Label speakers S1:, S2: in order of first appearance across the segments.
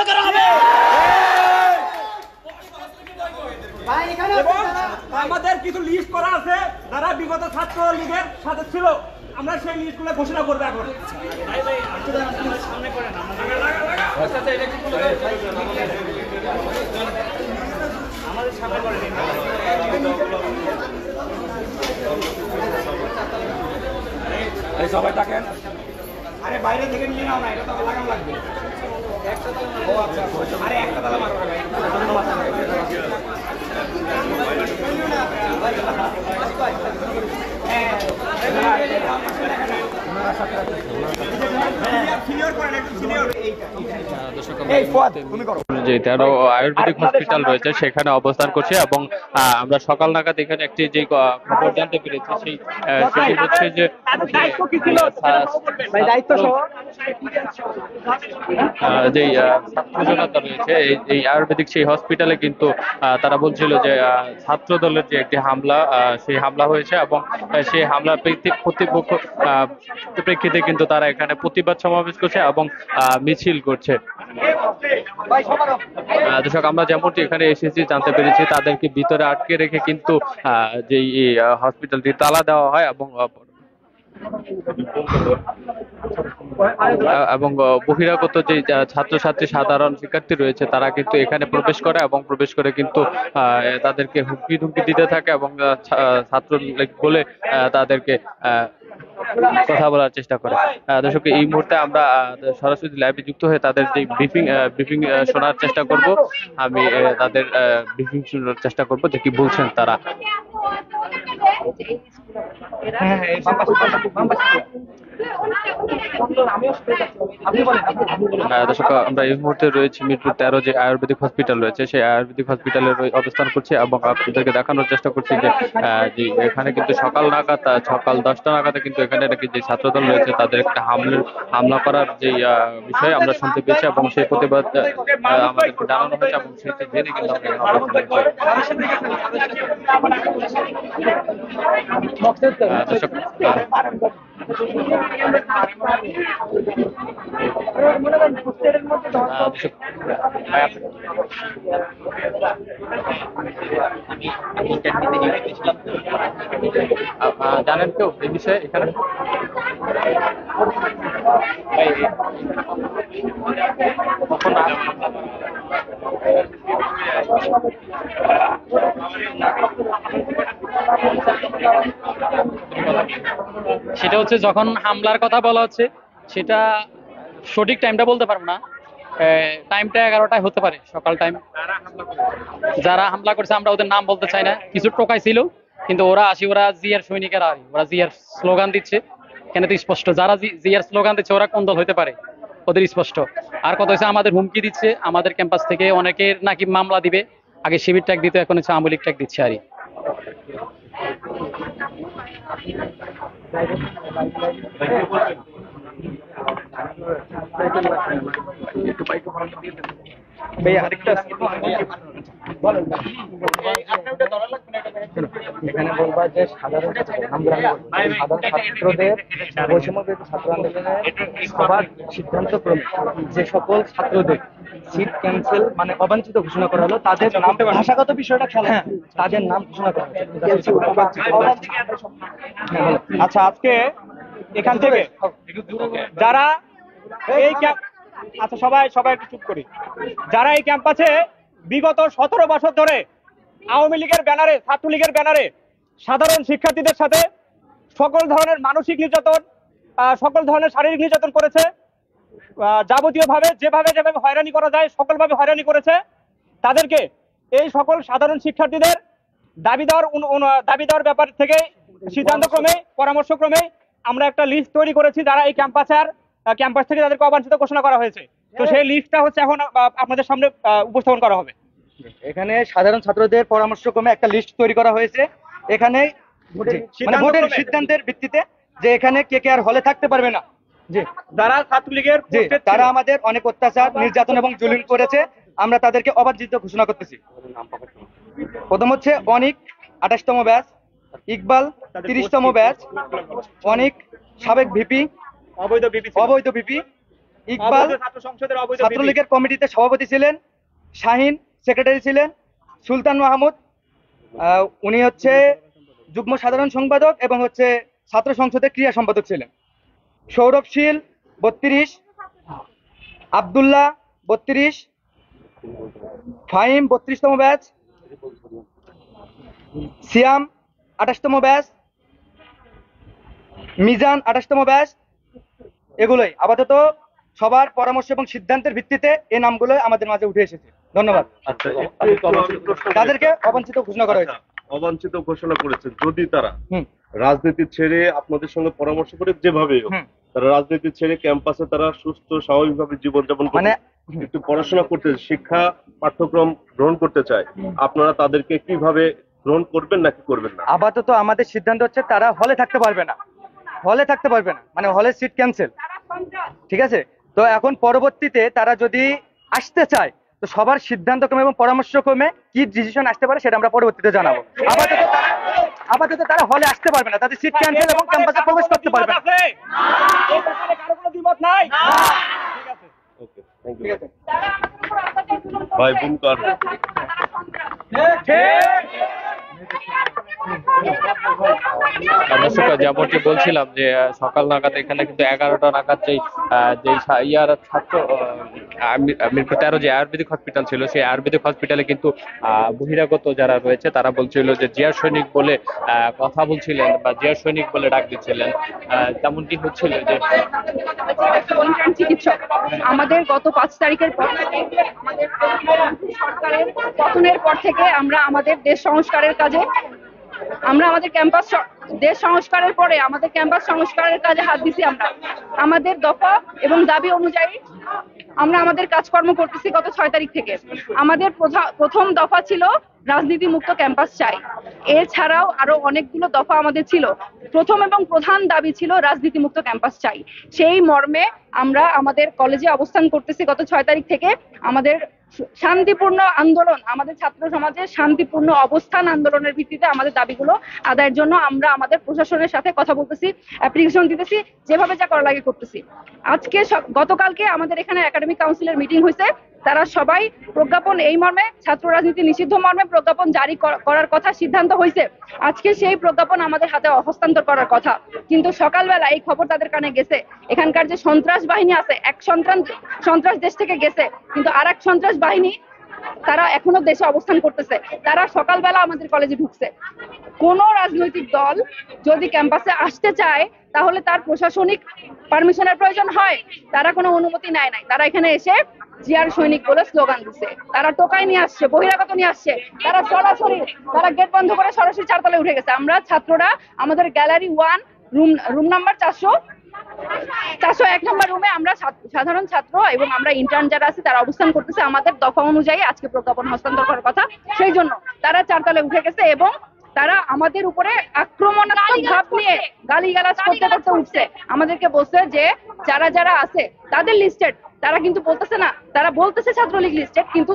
S1: করা হবে।
S2: আমাদের কিছু লিস্ট করা আছে যারা বিগত ছাত্র লীগের সাথে ছিল, আমরা সেই লিস্টগুলো ঘোষণা করবো এখন। আমাদের সামনে করে সবাই থাকেন। আরে বাইরে থেকে নিয়ে নাও না, এটা তো লাগাম লাগবে। আরে একটা তালা মারো না ভাই।
S3: যে 13 আয়ুর্বেদিক হসপিটাল রয়েছে সেখানে অবস্থান করছে এবং আমরা সকাল নাগাদ এখানে একটি যে খবর জানতে পেরেছি সেটি হচ্ছে যে যে ছাত্র জনতা রয়েছে এই আয়ুর্বেদিক সেই হসপিটালে কিন্তু তারা বলছিল যে ছাত্র দলের যে একটি হামলা সেই হামলা হয়েছে এবং সেই হামলার প্রেক্ষিতে কিন্তু তারা এখানে প্রতিবাদ সমাবেশ করছে এবং মিছিল করছে। দর্শক, আমরা যেমনটি এখানে এসেছি জানতে পেরেছি তাদেরকে ভিতরে আটকে রেখে কিন্তু যে হসপিটালটি তালা দেওয়া হয় এবং বহিরাগত যে ছাত্রছাত্রী সাধারণ শিক্ষার্থী রয়েছে তারা কিন্তু এখানে প্রবেশ করে এবং প্রবেশ করে কিন্তু তাদেরকে হুমকি ধুমকি দিতে থাকে এবং ছাত্র বলে তাদেরকে কথা বলার চেষ্টা করে। দর্শক, এই মুহূর্তে আমরা সরাসরি লাইভে যুক্ত হয়ে তাদের যে ব্রিফিং শোনার চেষ্টা করব। আমি তাদের ব্রিফিং শোনার চেষ্টা করব যে কি বলছেন তারা। দর্শক, আমরা এই মুহূর্তে রয়েছি মিরপুর 13 যে আয়ুর্বেদিক হসপিটাল রয়েছে সেই আয়ুর্বেদিক হসপিটালে অবস্থান করছি এবং আপনাদেরকে দেখানোর চেষ্টা করছি যে এখানে কিন্তু সকাল 10টা নাগাদ কিন্তু এখানে নাকি যে ছাত্রদল রয়েছে তাদের একটা হামলা করার যে বিষয়ে আমরা শুনতে পেয়েছি এবং সেই প্রতিবাদ আমাদেরকে জানানো হয়েছে এবং সেটি জেনে কিন্তু আমরা এখানে অবস্থান করছি। দর্শক, জানেন কেউ এই বিষয়ে এখানে?
S4: সেটা হচ্ছে যখন হামলার কথা বলা হচ্ছে সেটা সঠিক টাইমটা বলতে পারবো না, টাইমটা 11টায় হতে পারে, সকাল টাইম। যারা হামলা করছে আমরা ওদের নাম বলতে চাই না, কিছু টোকাই ছিল কিন্তু ওরা জিয়ার সৈনিকেরা ওরা জিয়ার স্লোগান দিচ্ছে। এখানে তো স্পষ্ট যারা জিয়ার স্লোগান দিচ্ছে ওরা কোন দল হতে পারে, ওদের স্পষ্ট। আর কথা হচ্ছে আমাদের হুমকি দিচ্ছে, আমাদের ক্যাম্পাস থেকে অনেকের নাকি মামলা দিবে, আগে শিবির ট্যাগ দিত, এখন হচ্ছে আওয়ামী লীগ ট্যাগ দিচ্ছে আরই।
S5: এখানে বলবা যে সাধারণ ছাত্রদের বৈষম্যবিরোধী ছাত্র আন্দোলনের সবার সিদ্ধান্ত ক্রমে যে সকল ছাত্রদের সিট ক্যান্সেল মানে অবাঞ্ছিত ঘোষণা করা হলো তাদের ভাষাগত বিষয়টা খেলা, তাদের নাম ঘোষণা করা হয়েছে।
S2: আচ্ছা, আজকে এখান থেকে যারা এই আচ্ছা সবাই একটু চুপ করি। যারা এই ক্যাম্পাসে বিগত 17 বছর ধরে আওয়ামী লীগের ব্যানারে, ছাত্রলীগের ব্যানারে সাধারণ শিক্ষার্থীদের সাথে সকল ধরনের মানসিক নির্যাতন, সকল ধরনের শারীরিক নির্যাতন করেছে, যাবতীয়ভাবে যেভাবে হয়রানি করা যায় সকলভাবে হয়রানি করেছে, তাদেরকে এই সকল সাধারণ শিক্ষার্থীদের দাবি দেওয়ার ব্যাপার থেকে সিদ্ধান্তক্রমে পরামর্শক্রমে আমরা একটা লিস্ট তৈরি করেছি যারা এই ক্যাম্পাস থেকে তাদেরকে অবাঞ্ছিত ঘোষণা করা হয়েছে। তো সেই লিস্টটা হচ্ছে এখন আপনাদের সামনে উপস্থাপন করা হবে।
S5: এখানে সাধারণ ছাত্রদের পরামর্শক্রমে একটা লিস্ট তৈরি করা হয়েছে। এখানে ভোটের সিদ্ধান্তের ভিত্তিতে যে এখানে কে আর হলে থাকতে পারবে না, যে
S2: যারা ছাত্রলীগের
S5: তারা আমাদের অনেক অত্যাচার নির্যাতন এবং জুলুম করেছে, আমরা তাদেরকে অবাঞ্ছিত ঘোষণা করতেছি। প্রথম হচ্ছে অনিক 28তম ব্যাচ, ইকবাল 30তম ব্যাচ, অনিক সাবেক ভিপি, অবৈধ ভিপি, ইকবাল
S2: অবৈধ ছাত্র সংসদের অবৈধ বিধি।
S5: ছাত্রলীগের কমিটিতে সভাপতি ছিলেন, শাহিন সেক্রেটারি ছিলেন, সুলতান মাহমুদ উনি হচ্ছে যুগ্ম সাধারণ সম্পাদক এবং হচ্ছে ছাত্র সংসদের ক্রিয়া সম্পাদক ছিলেন, সৌরভ শীল 32, আব্দুল্লাহ 32, ফাহিম 32তম ব্যাচ, সিয়াম 28তম ব্যাচ, মিজান 28তম ব্যাচ। এগুলোই আপাতত সবার পরামর্শ এবং সিদ্ধান্তের ভিত্তিতে এই নামগুলো আমাদের মাঝে উঠে এসেছে। ধন্যবাদ।
S1: আচ্ছা, একটু আমি প্রশ্ন করি।
S5: তাদেরকে অবাঞ্ছিত ঘোষণা করা হয়েছে।
S1: আচ্ছা, অবাঞ্ছিত ঘোষণা করেছে, যদি তারা
S5: হুম।
S1: রাজনীতি ছেড়ে আপনাদের সঙ্গে পরামর্শ করে যেভাবেই হোক,
S5: হুম।
S1: তারা রাজনীতি ছেড়ে ক্যাম্পাসে তারা সুস্থ স্বাভাবিকভাবে জীবনযাপন করতে,
S5: মানে-
S1: একটু পড়াশোনা করতে, শিক্ষা পাঠ্যক্রম গ্রহণ করতে চায়, আপনারা তাদেরকে কিভাবে গ্রহণ করবেন নাকি করবেন না?
S5: আপাতত আমাদের সিদ্ধান্ত হচ্ছে তারা হলে থাকতে পারবে না, হলে থাকতে পারবে না, মানে হলের সিট ক্যান্সেল। ঠিক আছে, তো এখন পরবর্তীতে তারা যদি আসতে চায় তো সবার সিদ্ধান্ত ক্রমে এবং পরামর্শ ক্রমে কি ডিসিশন আসতে পারে সেটা আমরা পরবর্তীতে জানাবো। আপাতত তারা হলে আসতে পারবে না, তাদের সিট ক্যান্সেল এবং ক্যাম্পাসে প্রবেশ করতে পারবে না।
S2: আছে? এই ব্যাপারে কারো কোনো দ্বিমত নাই? ঠিক আছে।
S1: ওকে, থ্যাংক ইউ ভাই। ভূমিকার
S3: দর্শক, যেমনটি বলছিলাম যে সকাল নাগাদ এখানে কিন্তু 11টা নাগাদ যেই ইয়ার ছাত্র মিরপুর 13 যে আয়ুর্বেদিক হসপিটাল ছিল, সেই আয়ুর্বেদিক হসপিটালে কিন্তু বহিরাগত যারা রয়েছে তারা বলছিল যে জিয়া সৈনিক বলে কথা বলছিলেন বা জিয়া সৈনিক বলে ডাক দিচ্ছিলেন। তেমনটি হচ্ছিল যে
S6: ইন্টার্ন চিকিৎসক আমাদের গত 5 তারিখের পর থেকে আমাদের সরকারের পতনের পর থেকে আমরা আমাদের দেশ সংস্কারের কাজে আমাদের ক্যাম্পাস দেশ সংস্কারের পরে আমাদের ক্যাম্পাস সংস্কারের কাজে হাত দিছি। আমরা আমাদের দফা এবং দাবি অনুযায়ী আমরা আমাদের কাজকর্ম করতেছি গত 6 তারিখ থেকে। আমাদের প্রথম দফা ছিল রাজনীতি মুক্ত ক্যাম্পাস চাই। এছাড়াও আরো অনেকগুলো দফা আমাদের ছিল। প্রথম এবং প্রধান দাবি ছিল রাজনীতি মুক্ত ক্যাম্পাস চাই। সেই মর্মে আমরা আমাদের কলেজে অবস্থান করতেছি গত 6 তারিখ থেকে। আমাদের শান্তিপূর্ণ আন্দোলন, আমাদের ছাত্র সমাজের শান্তিপূর্ণ অবস্থান আন্দোলনের ভিত্তিতে আমাদের দাবিগুলো আদায়ের জন্য আমরা আমাদের প্রশাসনের সাথে কথা বলতেছি, অ্যাপ্লিকেশন দিতেছি, যেভাবে যা করা লাগে করতেছি। আজকে গতকালকে আমাদের এখানে একাডেমিক কাউন্সিলের মিটিং হয়েছে। তারা সবাই প্রজ্ঞাপন এই মর্মে, ছাত্র রাজনীতি নিষিদ্ধ মর্মে প্রজ্ঞাপন জারি করার কথা সিদ্ধান্ত হয়েছে। আজকে সেই প্রজ্ঞাপন আমাদের হাতে হস্তান্তর করার কথা, কিন্তু সকালবেলা এই খবর তাদের কানে গেছে এখানকার যে সন্ত্রাস বাহিনী আছে, এক সন্ত্রাস দেশ থেকে গেছে, কিন্তু আর এক সন্ত্রাস বাহিনী তারা এখনো দেশে অবস্থান করতেছে। তারা সকালবেলা আমাদের কলেজে ঢুকছে। কোন রাজনৈতিক দল যদি ক্যাম্পাসে আসতে চায় তাহলে তার প্রশাসনিক পারমিশনের প্রয়োজন হয়। তারা কোনো অনুমতি নেয় নাই। তারা এখানে এসে জিয়ার সৈনিক বলে স্লোগান দিচ্ছে, তারা টোকাই নিয়ে আসছে, বহিরাগত নিয়ে আসছে। তারা সরাসরি গেট বন্ধ করে সরাসরি 4 তলায় উঠে গেছে। আমরা ছাত্ররা আমাদের গ্যালারি 1 রুম নাম্বার 401 নম্বর রুমে আমরা সাধারণ ছাত্র এবং আমরা ইন্টার্ন যারা আছে তারা অবস্থান করতেছে। আমাদের দফা অনুযায়ী আজকে প্রজ্ঞাপন হস্তান্তর করার কথা, সেই জন্য তারা 4 তলায় উঠে গেছে এবং তারা আমাদের উপরে আক্রমণাত্মক ভাব নিয়ে গালিগালাজ করতে করতে উঠছে। আমাদেরকে বলছে যে যারা যারা আছে তাদের লিস্টেড, তারা কিন্তু বলতেছে না, তারা বলতেছে ছাত্রলীগ লিস্টেড, কিন্তু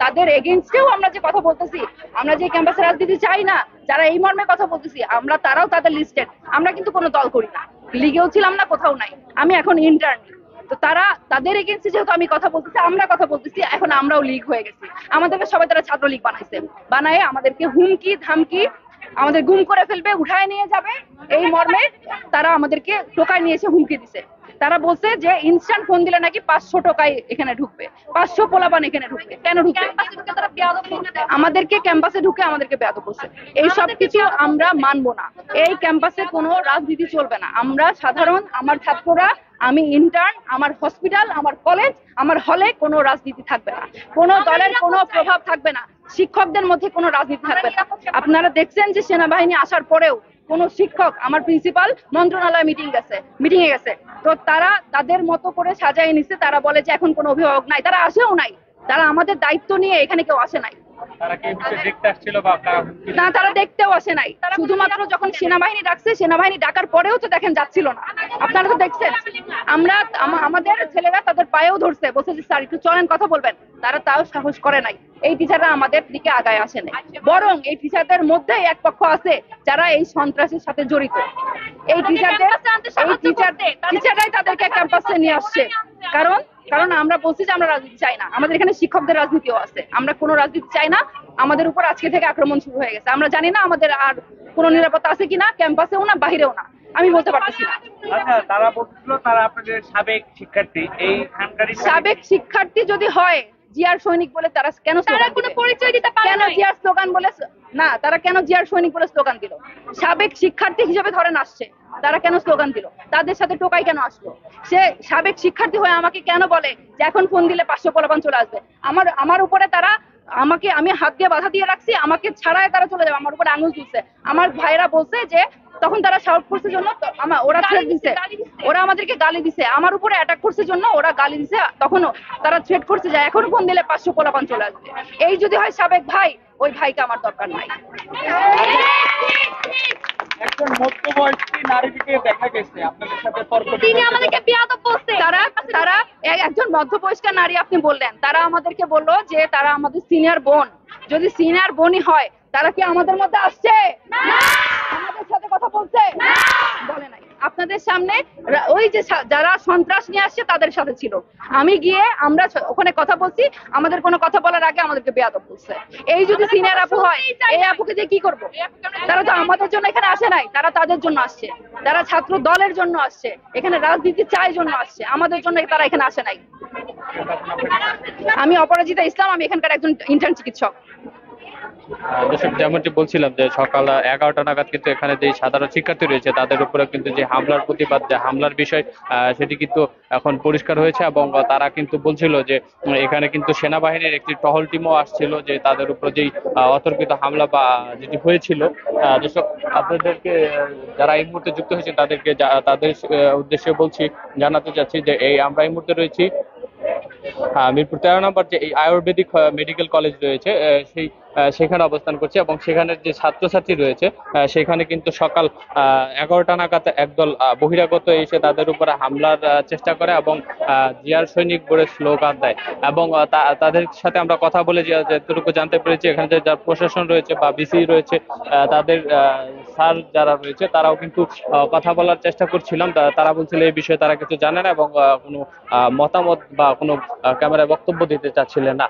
S6: তাদের এগেইনস্টেও আমরা যে কথা বলতেছি, আমরা যে ক্যাম্পাসে রাজনীতি চাই না, যারা এই মর্মে কথা বলতেছি, তারাও তাদের লিস্টেড। আমরা কিন্তু কোনো দল করি না, লিগেও ছিলাম না, কোথাও নাই। আমি এখন ইন্টার্ন। তো তাদের এগেইনস্টে যেহেতু আমি কথা বলতেছি, আমরা কথা বলতেছি, এখন আমরাও লীগ হয়ে গেছি। আমাদেরকে সবাই তারা ছাত্রলীগ বানায় আমাদেরকে হুমকি ধামকি, আমাদের গুম করে ফেলবে, উঠায় নিয়ে যাবে, এই মর্মে তারা আমাদেরকে টোকায় নিয়ে এসে হুমকি দিছে। তারা বলছে যে ইনস্ট্যান্ট ফোন দিলে নাকি 500 টাকায় এখানে ঢুকবে, 500 পোলাপান এখানে ঢুকবে। কেন ঢুকবে? আমাদেরকে ক্যাম্পাসে ঢুকে আমাদেরকে বেয়াদব করছে। এই সব কিছু আমরা মানবো না। এই ক্যাম্পাসে কোনো রাজনীতি চলবে না। আমরা সাধারণ, আমার ছাত্ররা, আমি ইন্টার্ন, আমার হসপিটাল, আমার কলেজ, আমার হলে কোনো রাজনীতি থাকবে না, কোনো দলের কোনো প্রভাব থাকবে না, শিক্ষকদের মধ্যে কোনো রাজনীতি থাকবে না। আপনারা দেখছেন যে সেনাবাহিনী আসার পরেও কোনো শিক্ষক, আমার প্রিন্সিপাল মন্ত্রণালয় মিটিং এ গেছে, তো তারা তাদের মতো করে সাজাই নিচ্ছে। তারা বলে যে এখন কোনো অভিভাবক নাই, তারা আসেও নাই, তারা আমাদের দায়িত্ব নিয়ে এখানে কেউ আসে নাই।
S2: তারা কি এই বিষয়ে দেখতে আসছিল বা আপনারা
S6: না, তারা দেখতেও আসে নাই। শুধুমাত্র যখন সেনাবাহিনী ডাকছে, সেনাবাহিনী ডাকার পরেও তো দেখেন যাচ্ছিল না। আপনারা তো দেখছেন, আমরা আমাদের ছেলেরা তাদের পায়েও ধরছে, বলছে যে স্যার একটু চলেন কথা বলবেন, তারা তাও সাহস করে নাই। এই টিচাররা আমাদের দিকে আগায় আসে নাই, বরং এই টিচারদের মধ্যে এক পক্ষ আছে যারা এই সন্ত্রাসের সাথে জড়িত। এই টিচাররাই তাদেরকে ক্যাম্পাসে নিয়ে আসছে। কারণ আমরা বলছি যে আমরা রাজনীতি চাই না, আমাদের এখানে শিক্ষকদের রাজনীতিও আছে, আমরা কোনো রাজনীতি চাই না। আমাদের উপর আজকে থেকে আক্রমণ শুরু হয়ে গেছে, আমরা জানি না আমাদের আর কোনো নিরাপত্তা আছে কিনা, ক্যাম্পাসেও না বাহিরেও না, আমি বলতে পারতেছি না।
S2: আচ্ছা, তারা বলছিল তারা আপনাদের সাবেক শিক্ষার্থী, এই খানকারী
S6: সাবেক শিক্ষার্থী যদি হয়, জিয়ার সৈনিক বলে তারা কেন কোনো পরিচয় দিতে পারে না? জিয়ার স্লোগান বলে না, তারা কেন জিয়ার সৈনিক বলে স্লোগান দিল? সাবেক শিক্ষার্থী হিসেবে ধরেন আসছে, তারা কেন স্লোগান দিল? তাদের সাথে টোকাই কেন আসলো? সে সাবেক শিক্ষার্থী হয়ে আমাকে কেন বলে যে এখন ফোন দিলে 500 পোলাপান চলে আসবে? আমার উপরে তারা আমি হাত দিয়ে বাধা দিয়ে রাখছি, আমাকে ছাড়াই তারা চলে যাবে, আমার উপরে আঙুল দিচ্ছে। আমার ভাইরা বলছে যে তখন তারা সাউট করছে জন্য ওরা থ্রেট দিছে, ওরা আমাদেরকে গালি দিছে, আমার উপরে অ্যাটাক করছে জন্য ওরা গালি দিছে। তখন তারা থ্রেট করছে যে এখন ফোন দিলে 500 পোলাপান চলে আসবে। এই যদি হয় সাবেক ভাই, ওই ভাইকে আমার দরকার নাই।
S2: একজন মধ্যবয়সী নারীকে দেখা গেছে আপনাদের সাথে তর্ক
S6: তিনি আমাদেরকে বিয়াদব বলছে। তারা একজন মধ্যবয়স্ক নারী আপনি বললেন, তারা আমাদেরকে বললো যে তারা আমাদের সিনিয়র বোন। যদি সিনিয়র বোনই হয়, তারা কি আমাদের মধ্যে আসছে? আমাদের সাথে কথা বলছে? বলে নাই। আপনাদের সামনে ওই যে যারা সন্ত্রাস নিয়ে আসছে তাদের সাথে ছিল, আমি গিয়ে আমরা ওখানে কথা বলছি, আমাদের কোনো কথা বলার আগে আমাদেরকে বেয়াদব বলছে। এই যদি সিনিয়র আপু হয়, এই আপুকে যে কি করবো? তারা তো আমাদের জন্য এখানে আসে নাই, তারা তাদের জন্য আসছে, তারা ছাত্র দলের জন্য আসছে, এখানে রাজনীতি চাই জন্য আসছে, আমাদের জন্য তারা এখানে আসে নাই। আমি অপরাজিতা ইসলাম, আমি এখানকার একজন ইন্টার্ন চিকিৎসক।
S3: দর্শক, যেমনটি বলছিলাম যে সকাল 11টা নাগাদ কিন্তু এখানে যে সাধারণ শিক্ষার্থী রয়েছে তাদের উপরে কিন্তু যে হামলার প্রতিবাদ, যে হামলার বিষয় সেটি কিন্তু এখন পরিষ্কার হয়েছে এবং তারা কিন্তু বলছিল যে এখানে কিন্তু সেনাবাহিনীর একটি টহল টিমও আসছিল, যে তাদের উপর যেই অতর্কিত হামলা বা যেটি হয়েছিল। দর্শক, আপনাদেরকে যারা এই মুহূর্তে যুক্ত হয়েছে তাদেরকে তাদের উদ্দেশ্যে বলছি, জানাতে চাচ্ছি যে আমরা এই মুহূর্তে রয়েছি মিরপুর 13 নম্বর যে এই আয়ুর্বেদিক মেডিকেল কলেজ রয়েছে সেখানে অবস্থান করছে এবং সেখানের যে ছাত্রছাত্রী রয়েছে সেখানে কিন্তু সকাল 11টা নাগাদ একদল বহিরাগত এসে তাদের উপরে হামলার চেষ্টা করে এবং জিয়ার সৈনিক বলে স্লোগান দেয় এবং তাদের সাথে আমরা কথা বলে যতটুকু জানতে পেরেছি এখানে যে যারা প্রশাসন রয়েছে বা বিসি রয়েছে তাদের স্যার যারা রয়েছে তারাও কিন্তু কথা বলার চেষ্টা করছিলাম। তারা বলছিল এই বিষয়ে তারা কিছু জানে না এবং কোনো মতামত বা কোনো ক্যামেরায় বক্তব্য দিতে চাচ্ছিলেন না।